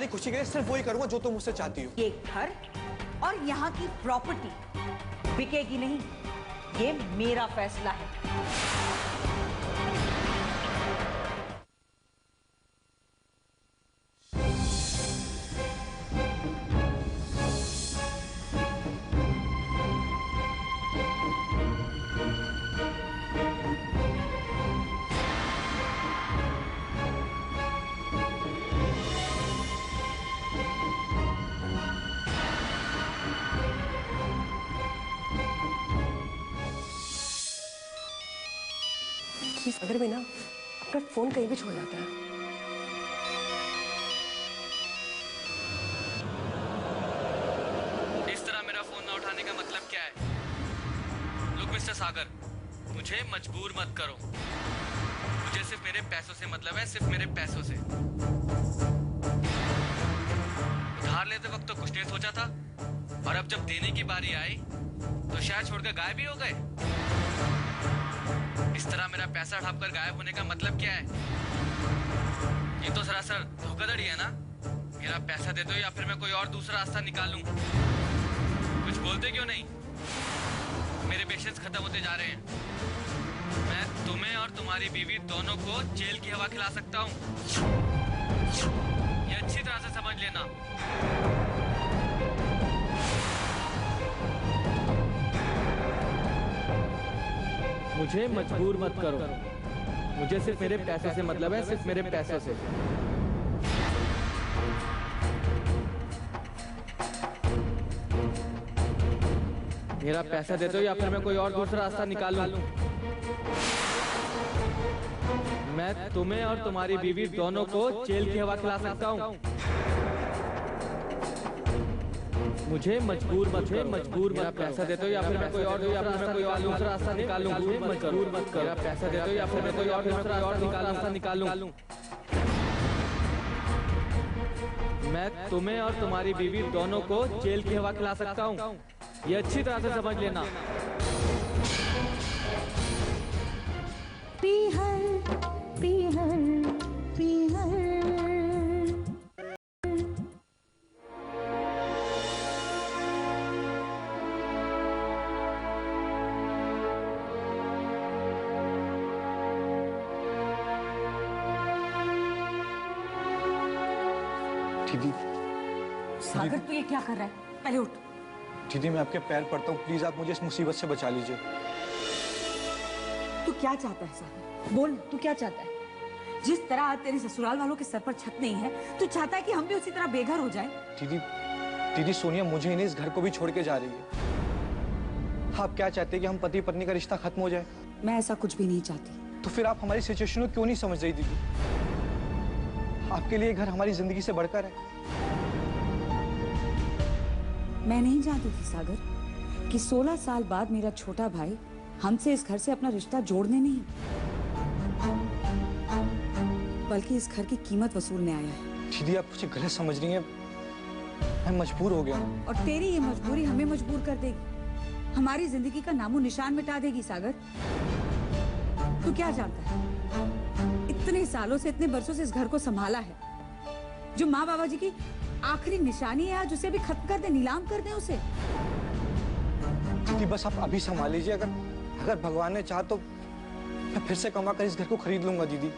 तुम्हारी खुशी के लिए सिर्फ वही करूंगा जो तुम मुझसे चाहती हो। ये घर और यहाँ की प्रॉपर्टी बिकेगी नहीं, ये मेरा फैसला है। सागर भी ना अपना फोन कहीं भी छोड़ जाता है। इस तरह मेरा फोन ना उठाने का मतलब क्या है? लुक मिस्टर सागर, मुझे मजबूर मत करो। मुझे सिर्फ मेरे पैसों से मतलब है, सिर्फ मेरे पैसों से। उधार लेते वक्त तो कुछ नहीं सोचा था, और अब जब देने की बारी आई तो शायद छोड़कर गायब ही हो गए। इस तरह मेरा पैसा ढांपकर गायब होने का मतलब क्या है? ये तो सरासर धोखाधड़ी है ना। मेरा पैसा दे दो या फिर मैं कोई और दूसरा रास्ता निकालूं। कुछ बोलते क्यों नहीं? मेरे पेशेंस खत्म होते जा रहे हैं। मैं तुम्हें और तुम्हारी बीवी दोनों को जेल की हवा खिला सकता हूं। ये अच्छी तरह से समझ लेना। मुझे मजबूर मत करो। मुझे सिर्फ मेरे पैसों से मतलब है, सिर्फ मेरे पैसों से। मेरा पैसा दे दो या फिर मैं कोई और दूसरा रास्ता निकाल लूं। मैं तुम्हें और तुम्हारी बीवी दोनों को जेल की हवा खिला सकता हूं। मुझे मजबूर मत मेरा पैसा दे दो या फिर मैं कोई और दूसरा रास्ता निकालूं। मजबूर मत करो। मेरा पैसा दे दो या फिर मैं कोई और दूसरा रास्ता निकालूं। मैं तुम्हें और तुम्हारी बीवी दोनों को जेल की हवा खिला सकता हूं। ये अच्छी तरह से समझ लेना। पीहर पीहर पीहर। दीदी, सागर तू ये क्या कर रहा है? पहले उठ। दीदी मैं आपके पैर पड़ता हूँ, प्लीज आप मुझे इस मुसीबत से बचा लीजिए। तू क्या चाहता है सागर? बोल, तू क्या चाहता है? जिस तरह आज तेरे ससुराल वालों के सर पर छत नहीं है, तू चाहता है कि हम भी उसी तरह बेघर हो जाएं? दीदी सोनिया मुझे ही नहीं इस घर को भी छोड़ के जा रही है। आप क्या चाहते हैं कि हम पति पत्नी का रिश्ता खत्म हो जाए? मैं ऐसा कुछ भी नहीं चाहती। तो फिर आप हमारी सिचुएशन को क्यों नहीं समझ रही दीदी? आपके लिए घर हमारी जिंदगी से बढ़कर है। मैं नहीं जानती थी सागर कि 16 साल बाद मेरा छोटा भाई हमसे इस घर से अपना रिश्ता जोड़ने नहीं बल्कि इस घर की कीमत वसूलने आया है। दीदी आप मुझे गलत समझ रही हैं, मैं मजबूर हो गया हूँ। और तेरी ये मजबूरी हमें मजबूर कर देगी, हमारी जिंदगी का नामो निशान मिटा देगी। सागर तू क्या जानता है, इतने सालों से इतने बरसों से इस घर को संभाला है, जो माँ बाबा जी की आखिरी निशानी है आज उसे भी खत्म कर दे, नीलाम कर दे उसे। दीदी बस आप अभी संभाल लीजिए, अगर भगवान ने चाहा तो मैं फिर से कमा कर इस घर को खरीद लूंगा। दीदी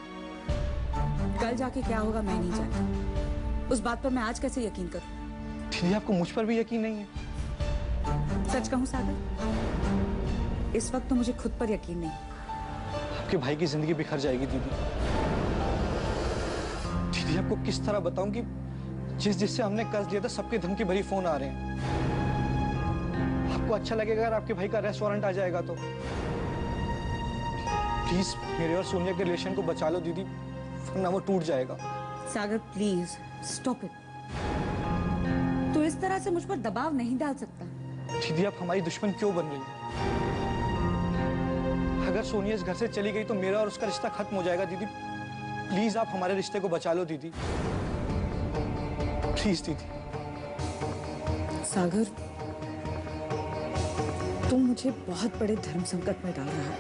कल जाके क्या होगा मैं नहीं जानती, उस बात पर मैं आज कैसे यकीन करूं? दीदी आपको मुझ पर भी यकीन नहीं है? सच कहूं सागर, इस वक्त तो मुझे खुद पर यकीन नहीं। आपके भाई की जिंदगी बिखर जाएगी दीदी। दीदी आपको किस तरह बताऊं कि जिससे हमने कर्ज लिया था सबके धमकी भरी फोन आ रहे हैं। आपको अच्छा लगेगा अगर आपके भाई का रेस्टोरेंट आ जाएगा तो? प्लीज मेरे और सोनिया के रिलेशन को बचा लो दीदी, वरना वो टूट जाएगा। सागर प्लीज स्टॉप इट। तू इस तरह से मुझ पर दबाव नहीं डाल सकता। दीदी आप हमारी दुश्मन क्यों बन रही हैं? अगर सोनिया इस घर से चली गई तो मेरा और उसका रिश्ता खत्म हो जाएगा। दीदी प्लीज आप हमारे रिश्ते को बचा लो दीदी, प्लीज दीदी। सागर तुम मुझे बहुत बड़े धर्म संकट में डाल रहा है।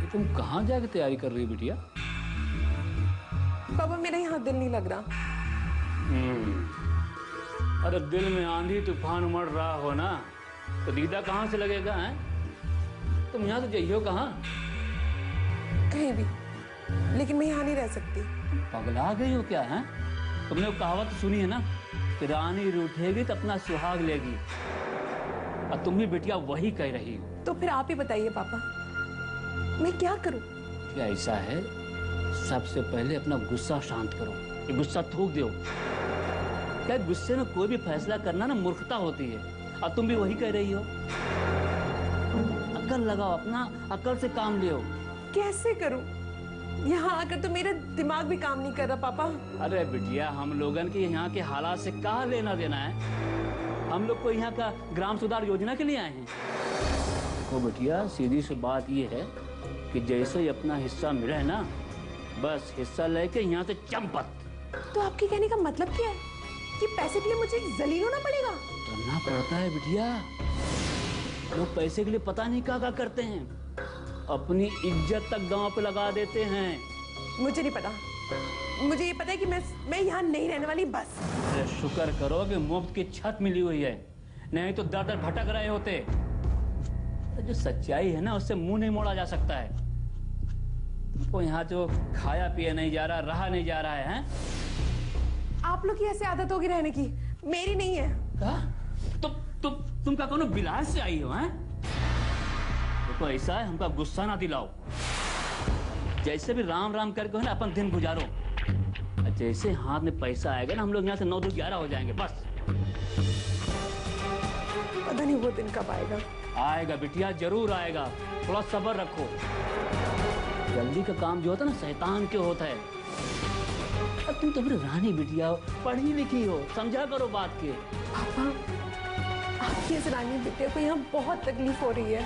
तो तुम कहाँ जाके तैयारी कर रही हो बिटिया? पापा मेरा यहाँ दिल नहीं लग रहा। अरे दिल में आंधी तूफान उमड़ रहा हो ना, तो दीदा कहाँ से लगेगा? हैं तुम यहाँ से जाइयो कहाँ? कहीं भी, लेकिन मैं यहाँ नहीं रह सकती। पगला गई हो क्या? है तुमने वो कहावत सुनी है ना कि रानी रूठेगी तो अपना सुहाग लेगी, और तुम भी बिटिया वही कह रही हो। तो फिर आप ही बताइए पापा, मैं क्या करूं? क्या ऐसा है, सबसे पहले अपना गुस्सा शांत करो, ये गुस्सा थूक दो। क्या गुस्से में कोई भी फैसला करना ना मूर्खता होती है, और तुम भी वही कह रही हो। अक्ल लगाओ, अपना अक्ल से काम लियो। कैसे करूं? यहाँ आकर तो मेरा दिमाग भी काम नहीं कर रहा पापा। अरे बिटिया, हम लोगन के यहाँ के हालात से क्या लेना देना है? हम लोग को यहाँ का ग्राम सुधार योजना के लिए आए हैं। तो बिटिया सीधी सी बात ये है कि जैसे ही अपना हिस्सा मिले है ना, बस हिस्सा लेके यहाँ से चंपत। तो आपके कहने का मतलब क्या है कि पैसे के लिए मुझे जलील होना पड़ेगा? करना पड़ता है बिटिया, लोग पैसे के लिए पता नहीं क्या करते हैं, अपनी इज्जत तक दांव पे लगा देते हैं। मुझे नहीं पता, मुझे ये पता है कि मैं यहाँ नहीं रहने वाली बस। अरे शुक्र करो कि मुफ्त की छत मिली हुई है, नहीं तो दर दर भटक रहे होते। तो जो सच्चाई है ना, उससे मुंह नहीं मोड़ा जा सकता है। तुमको यहाँ जो खाया पिया नहीं जा रहा, रहा नहीं जा रहा है, हैं? आप लोग की ऐसे आदत होगी रहने की, मेरी नहीं है। तुम क्या कौन बिलास से आई हो? हैं देखो ऐसा है, हमका गुस्सा ना दिलाओ। जैसे भी राम राम करके ना अपन दिन गुजारो, जैसे हाथ में पैसा आएगा ना, हम लोग यहाँ से 9 2 11 हो जाएंगे बस। पता नहीं वो दिन कब आएगा। आएगा बिटिया, जरूर आएगा, थोड़ा सब्र रखो। जल्दी का काम जो होता है ना, शैतान के होता है। अब तुम तो मेरी रानी बिटिया हो, पढ़ी लिखी हो, समझा करो बात के। पापा, आपकी इस रानी बिटिया को यहाँ बहुत तकलीफ हो रही है।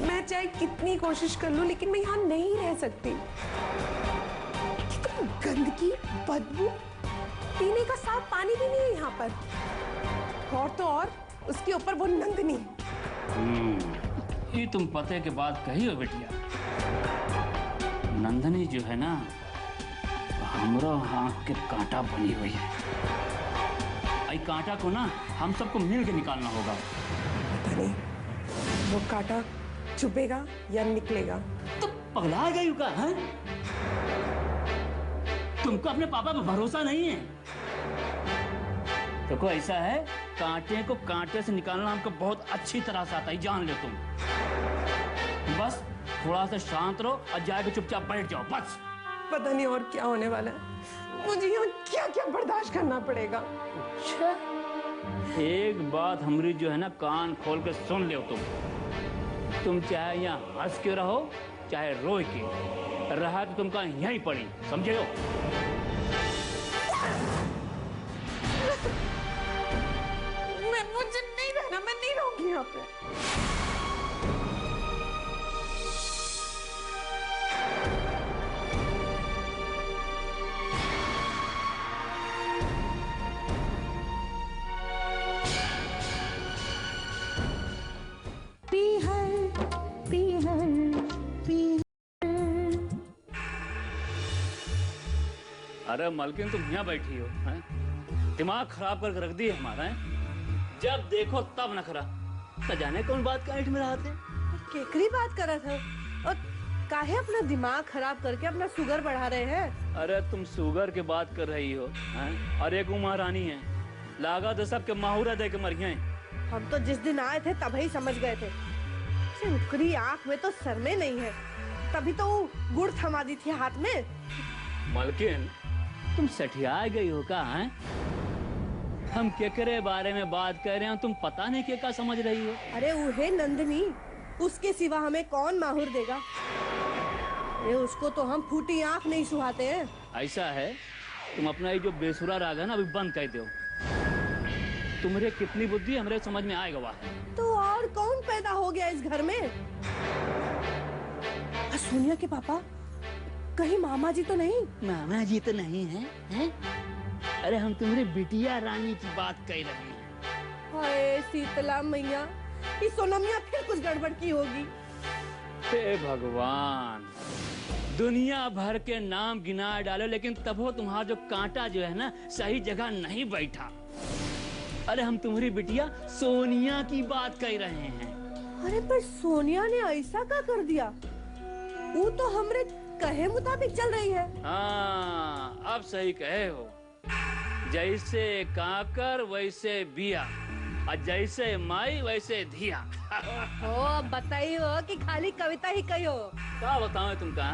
मैं चाहे कितनी कोशिश कर लूं, लेकिन मैं यहाँ नहीं रह सकती। कितनी गंदगी, बदबू, पीने का साफ पानी भी नहीं है यहाँ पर। और तो और उसके ऊपर वो नंदनी। ये तुम पते के बाद कही हो बिटिया। नंदनी जो है ना, हमरा आँख के कांटा बनी हुई है। आई कांटा को ना हम सबको मिल के निकालना होगा। पता नहीं वो कांटा चुभेगा या निकलेगा। तो पगला गई का? हैं? तुमको अपने पापा पर भरोसा नहीं है? देखो ऐसा है, कांटे को कांटे से निकालना हमको बहुत अच्छी तरह से आता है, जान लो तुम। बस थोड़ा सा शांत रहो और जाके चुपचाप बैठ जाओ बस। पता नहीं और क्या होने वाला है, मुझे यहाँ क्या क्या बर्दाश्त करना पड़ेगा। एक बात हमारी जो है ना, कान खोल के सुन ले तुम चाहे यहाँ हंस के रहो चाहे रो के रहा, तो तुमका यहीं पड़ी, समझे हो? मुझे नहीं रहना, मैं नहीं रहूंगी यहाँ पे। अरे मलकिन, तुम यहाँ बैठी हो, हैं? दिमाग खराब करके रख दी है हमारा, है? जब देखो तब नखरा। न जाने कौन बात का ऐठ में रहा थे। केकरी बात कर रहा था, और काहे अपना दिमाग खराब करके अपना शुगर बढ़ा रहे हैं? अरे तुम शुगर की बात कर रही हो, हैं? और एक महारानी है, लागा तो सबके माहूरा दे के मर गए। हम तो जिस दिन आए थे तभी समझ गए थे, उनकी आंख में तो शर्मे नहीं है, तभी तो वो गुड़ थमा दी थी हाथ में। मलकिन, तुम सठिया गई हो का? हैं? हम केकरे बारे में बात कर रहे हैं, तुम पता नहीं क्या समझ रही हो। अरे वो है नंदनी, उसके सिवा हमें कौन माहूर देगा? अरे उसको तो हम फूटी आंख नहीं सुहाते हैं। ऐसा है, तुम अपना ये जो बेसुरा राग है ना, अभी बंद कर दो। तुम्हारे कितनी बुद्धि हमरे समझ में आएगा वह। तो और कौन पैदा हो गया इस घर में? सोनिया के पापा, कहीं मामा जी तो नहीं? मामा जी तो नहीं है, हैं? अरे हम तुम्हारी बिटिया रानी की बात कह रहे हैं। हाय शीतला मैया, इस सोनमिया फिर कुछ गड़बड़ की होगी। हे भगवान, दुनिया भर के नाम गिना डालो लेकिन तब वो तुम्हारा जो कांटा जो है ना सही जगह नहीं बैठा। अरे हम तुम्हारी बिटिया सोनिया की बात कर रहे हैं। अरे पर सोनिया ने ऐसा क्या कर दिया? वो तो हमरे कहे मुताबिक चल रही है। हाँ, अब सही कहे हो। जैसे काकर वैसे बिया, और जैसे माई वैसे धिया। ओ बताइयो कि खाली कविता ही कही हो। क्या बताऊं तुमका?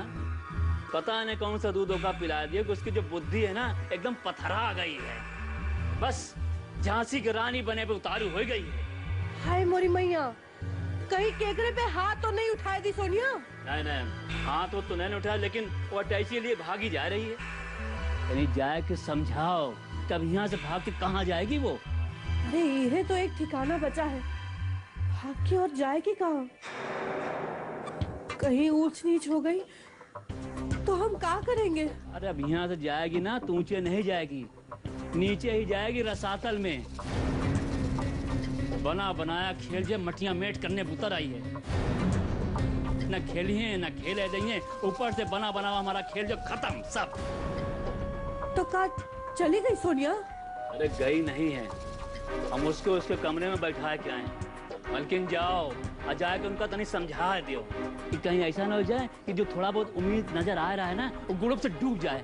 पता नहीं कौन सा दूध धोखा पिला दिया कि उसकी जो बुद्धि है ना एकदम पथरा गई है। बस झांसी की रानी बने पे उतारू हो गई है। हाय मोरी मैया, कहीं केकरे पे हाथ तो नहीं उठाई दी सोनिया? नहीं नहीं, हाथ तो नहीं उठाया, लेकिन वो टैक्सी लिए भागी जा रही है। यानी जाए के समझाओ, तब यहाँ से भाग के कहाँ जाएगी वो? अरे ये तो एक ठिकाना बचा है, भाग के और जाएगी कहाँ? कहीं ऊंच नीच हो गई तो हम क्या करेंगे? अरे अब यहाँ से जाएगी ना तो ऊंचे नहीं जाएगी, नीचे ही जाएगी रसातल में। बना बनाया खेल जो मटिया मेट करने उतर आई है। न खेली है न खेले देंगे, ऊपर से बना बना हमारा खेल जो खत्म सब। तो का चली गई सोनिया? अरे गई नहीं है, हम उसके कमरे में बैठा के आए। मलकिन जाओ और जाके उनका तनी समझा दियो कि कहीं ऐसा ना हो जाए कि जो थोड़ा बहुत उम्मीद नजर आ रहा है ना वो गुड़ब से डूब जाए।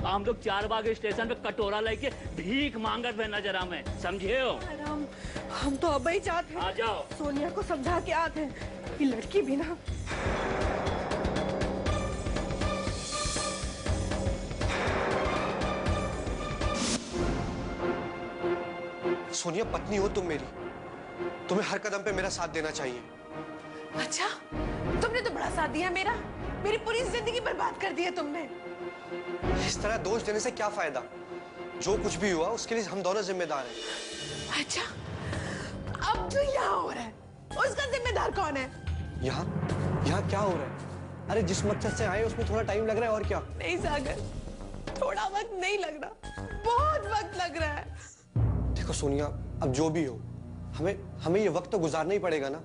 हम लोग 4 बाग स्टेशन पे कटोरा लेके भीख मांगत हुए नजर आवे, समझे हो? हम तो अब ही चाहते हैं आ जाओ। सोनिया को समझा के आते हैं। ये लड़की भी ना। सोनिया, पत्नी हो तुम मेरी, तुम्हें हर कदम पे मेरा साथ देना चाहिए। अच्छा, तुमने तो बड़ा साथ दिया मेरा। मेरी पूरी जिंदगी बर्बाद कर दी है तुमने। इस तरह दोष देने से क्या फायदा? जो कुछ भी हुआ उसके लिए हम दोनों जिम्मेदार हैं। अच्छा, अब जो यहाँ हो रहा है उसका जिम्मेदार कौन है? यहाँ क्या हो रहा है? अरे जिस मकसद से आए उसमें थोड़ा टाइम लग रहा है, और क्या? नहीं सागर, थोड़ा वक्त नहीं लग रहा, बहुत वक्त लग रहा है। देखो सोनिया, अब जो भी हो, हमें ये वक्त तो गुजारना ही पड़ेगा ना।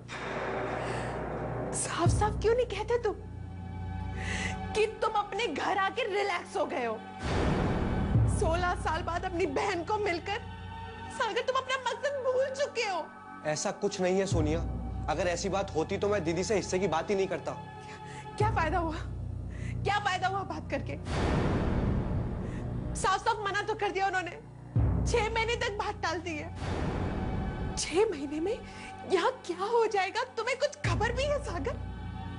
साफ साफ क्यों नहीं कहते तुम कि तुम अपने घर आके रिलैक्स हो गए हो? 16 साल बाद अपनी बहन को मिलकर सागर तुम अपना मकसद भूल चुके हो। ऐसा कुछ नहीं है सोनिया, अगर ऐसी बात होती तो मैं दीदी से हिस्से की बात ही नहीं करता। क्या फायदा हुआ? क्या फायदा हुआ बात करके? साफ साफ मना तो कर दिया उन्होंने। 6 महीने तक बात टाल दी है। 6 महीने में यहाँ क्या हो जाएगा तुम्हें कुछ खबर भी है सागर?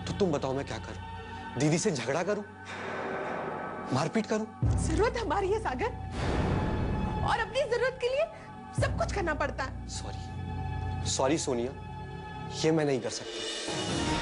तो तुम बताओ मैं क्या करूं? दीदी से झगड़ा करूं? मारपीट करूं? जरूरत हमारी है सागर, और अपनी जरूरत के लिए सब कुछ करना पड़ता है। सॉरी सोनिया, ये मैं नहीं कर सकता।